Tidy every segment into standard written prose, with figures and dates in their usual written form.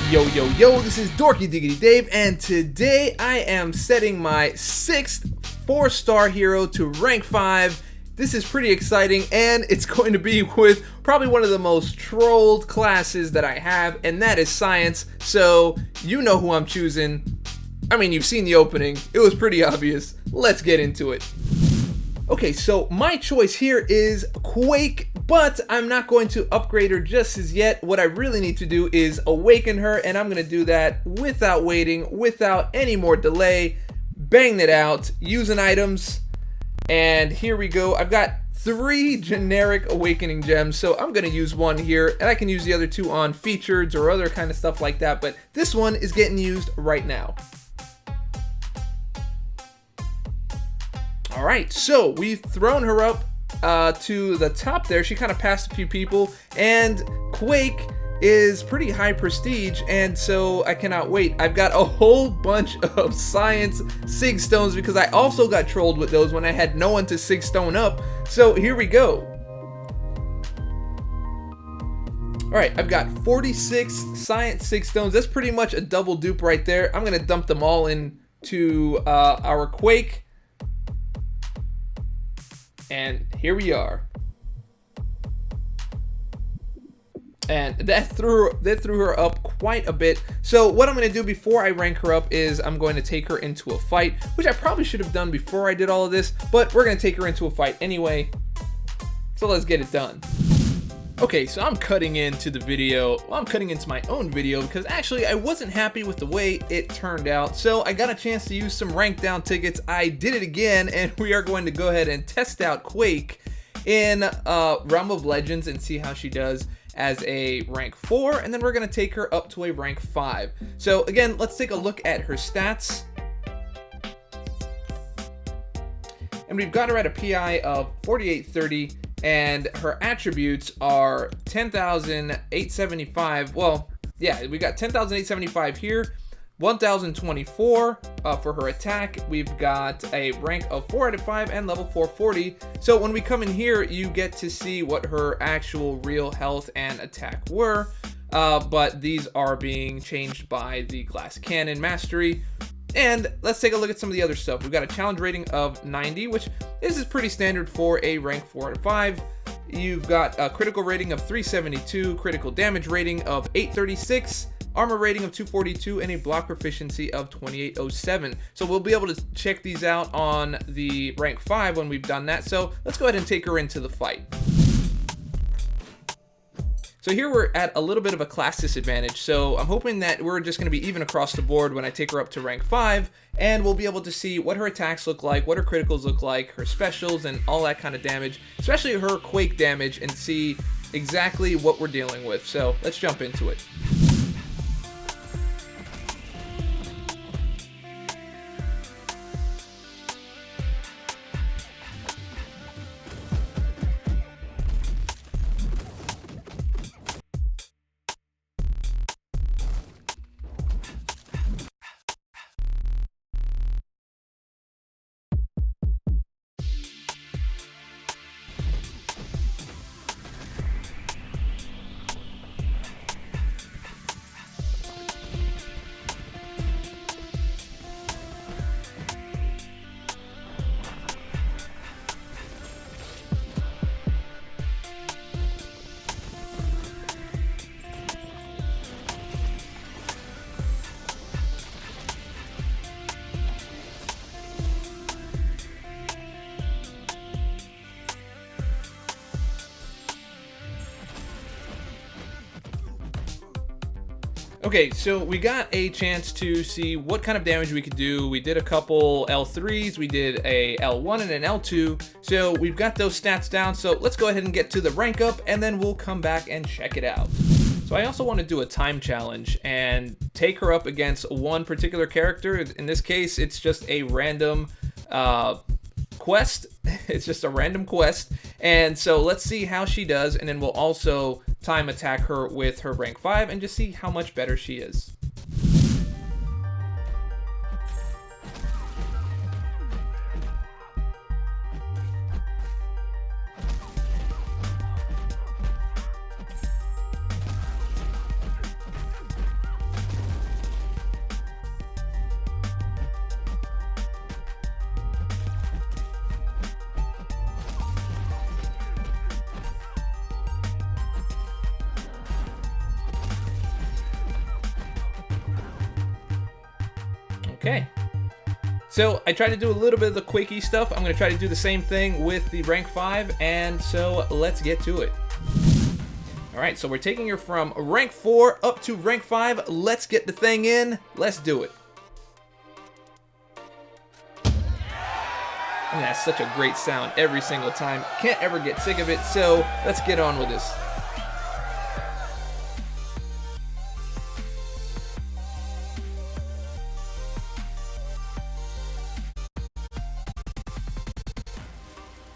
Yo, this is Dorky Diggity Dave, and today I am setting my 6th 4-star hero to rank 5. This is pretty exciting, and it's going to be with probably one of the most trolled classes that I have, and that is Science, so you know who I'm choosing. I mean, you've seen the opening, it was pretty obvious. Let's get into it. Okay, so my choice here is Quake, but I'm not going to upgrade her just as yet. What I really need to do is awaken her, and I'm going to do that without waiting, without any more delay. Bang it out, using items, and here we go. I've got 3 generic awakening gems, so I'm going to use one here, and I can use the other 2 on featured or other kind of stuff like that, but this one is getting used right now. Alright, so we've thrown her up to the top there. She kind of passed a few people, and Quake is pretty high prestige, and so I cannot wait. I've got a whole bunch of Science Sig Stones because I also got trolled with those when I had no one to Sig Stone up. So here we go. Alright, I've got 46 Science Sig Stones. That's pretty much a double dupe right there. I'm going to dump them all into our Quake. And here we are. And that threw her up quite a bit. So what I'm going to do before I rank her up is I'm going to take her into a fight, which I probably should have done before I did all of this, but we're going to take her into a fight anyway. So let's get it done. Okay, so I'm cutting into the video. Well, I'm cutting into my own video because actually I wasn't happy with the way it turned out. So I got a chance to use some rank down tickets. I did it again, and we are going to go ahead and test out Quake in Realm of Legends and see how she does as a rank 4, and then we're going to take her up to a rank 5. So again, let's take a look at her stats. And we've got her at a PI of 4830. And her attributes are 10,875. Well, yeah, we got 10,875 here, 1,024 for her attack. We've got a rank of 4 out of 5 and level 440. So when we come in here, you get to see what her actual real health and attack were. But these are being changed by the Glass Cannon Mastery. And let's take a look at some of the other stuff. We've got a challenge rating of 90, which this is pretty standard for a rank 4 out of 5. You've got a critical rating of 372, critical damage rating of 836, armor rating of 242, and a block proficiency of 2807. So we'll be able to check these out on the rank 5 when we've done that. So let's go ahead and take her into the fight. So here we're at a little bit of a class disadvantage, so I'm hoping that we're just going to be even across the board when I take her up to rank 5, and we'll be able to see what her attacks look like, what her criticals look like, her specials, and all that kind of damage, especially her Quake damage, and see exactly what we're dealing with. So let's jump into it. Okay, so we got a chance to see what kind of damage we could do. We did a couple L3s, we did a L1 and an L2, so we've got those stats down. So let's go ahead and get to the rank up, and then we'll come back and check it out. So I also want to do a time challenge and take her up against one particular character. In this case, it's just a random quest. It's just a random quest, and so let's see how she does, and then we'll also time attack her with her rank 5 and just see how much better she is. Okay. So I tried to do a little bit of the Quakey stuff. I'm going to try to do the same thing with the rank 5, and so let's get to it. Alright, so we're taking her from rank 4 up to rank 5. Let's get the thing in. Let's do it. And that's such a great sound every single time. Can't ever get sick of it, so let's get on with this.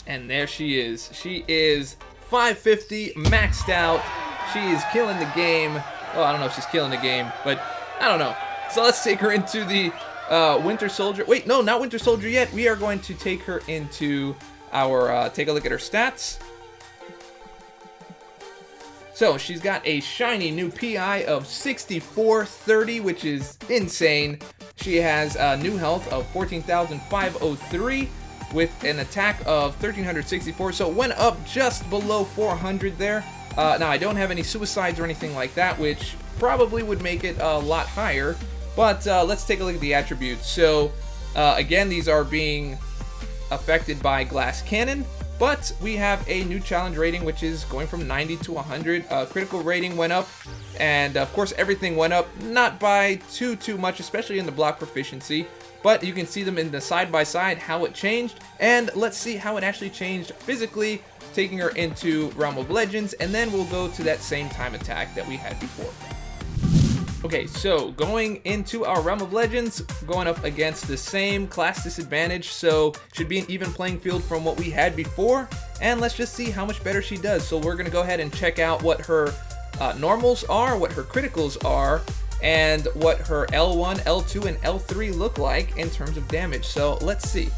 And there she is. She is 550 maxed out. She is killing the game. Well, I don't know if she's killing the game, but I don't know. So let's take her into the Winter Soldier. Wait, no, not Winter Soldier yet. We are going to take her into our, take a look at her stats. So she's got a shiny new PI of 6430, which is insane. She has a new health of 14,503 with an attack of 1364, so it went up just below 400 there. Now I don't have any suicides or anything like that, which probably would make it a lot higher, but let's take a look at the attributes. So again, these are being affected by glass cannon, but we have a new challenge rating, which is going from 90 to 100. Critical rating went up, and of course everything went up, not by too much, especially in the block proficiency, but you can see them in the side-by-side how it changed, and let's see how it actually changed physically, taking her into Realm of Legends, and then we'll go to that same time attack that we had before. Okay, so going into our Realm of Legends, going up against the same class disadvantage, so should be an even playing field from what we had before, and let's just see how much better she does. So we're going to go ahead and check out what her normals are, what her criticals are, and what her L1, L2, and L3 look like in terms of damage. So let's see.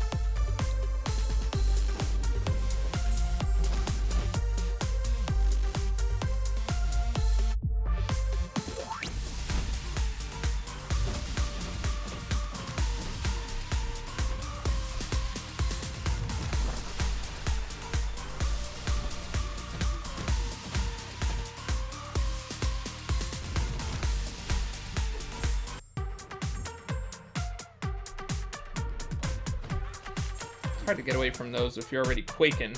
Hard to get away from those if you're already quaking.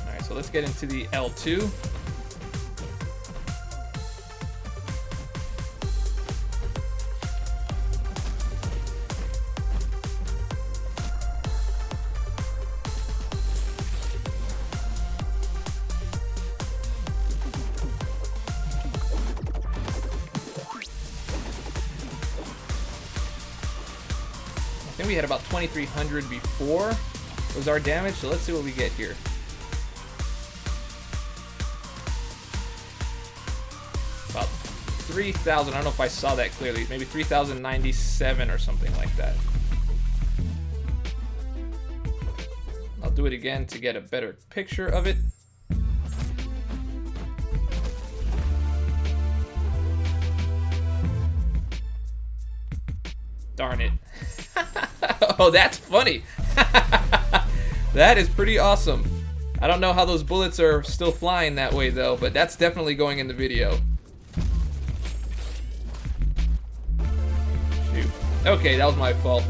Alright, so let's get into the L2. I think we had about 2,300 before was our damage, so let's see what we get here. About 3,000, I don't know if I saw that clearly, maybe 3,097 or something like that. I'll do it again to get a better picture of it. Darn it. Oh, that's funny. That is pretty awesome. I don't know how those bullets are still flying that way though, but that's definitely going in the video. Shoot. Okay, that was my fault.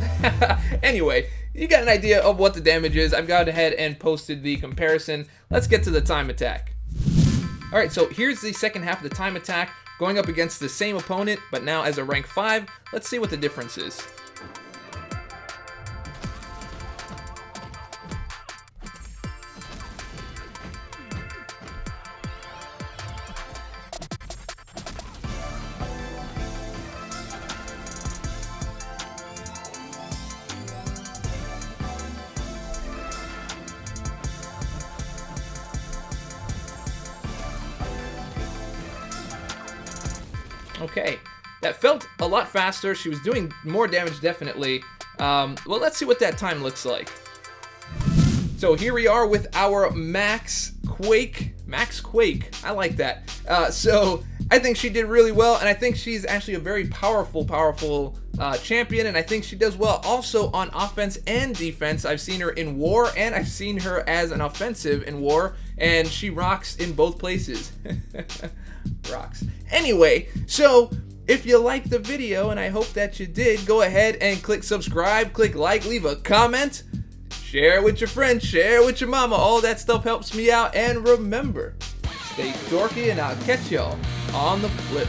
Anyway, you got an idea of what the damage is. I've gone ahead and posted the comparison. Let's get to the time attack. Alright, so here's the second half of the time attack, going up against the same opponent, but now as a rank 5. Let's see what the difference is. Okay, that felt a lot faster. She was doing more damage, definitely. Well, let's see what that time looks like. So here we are with our Max Quake. Max Quake, I like that. So I think she did really well, and I think she's actually a very powerful champion, and I think she does well also on offense and defense. I've seen her in war, and I've seen her as an offensive in war, and she rocks in both places. Rocks. Anyway, so If you liked the video, and I hope that you did, go ahead and click subscribe, click like, leave a comment, share it with your friends, share it with your mama. All that stuff helps me out. And remember, stay dorky, and I'll catch y'all on the flip.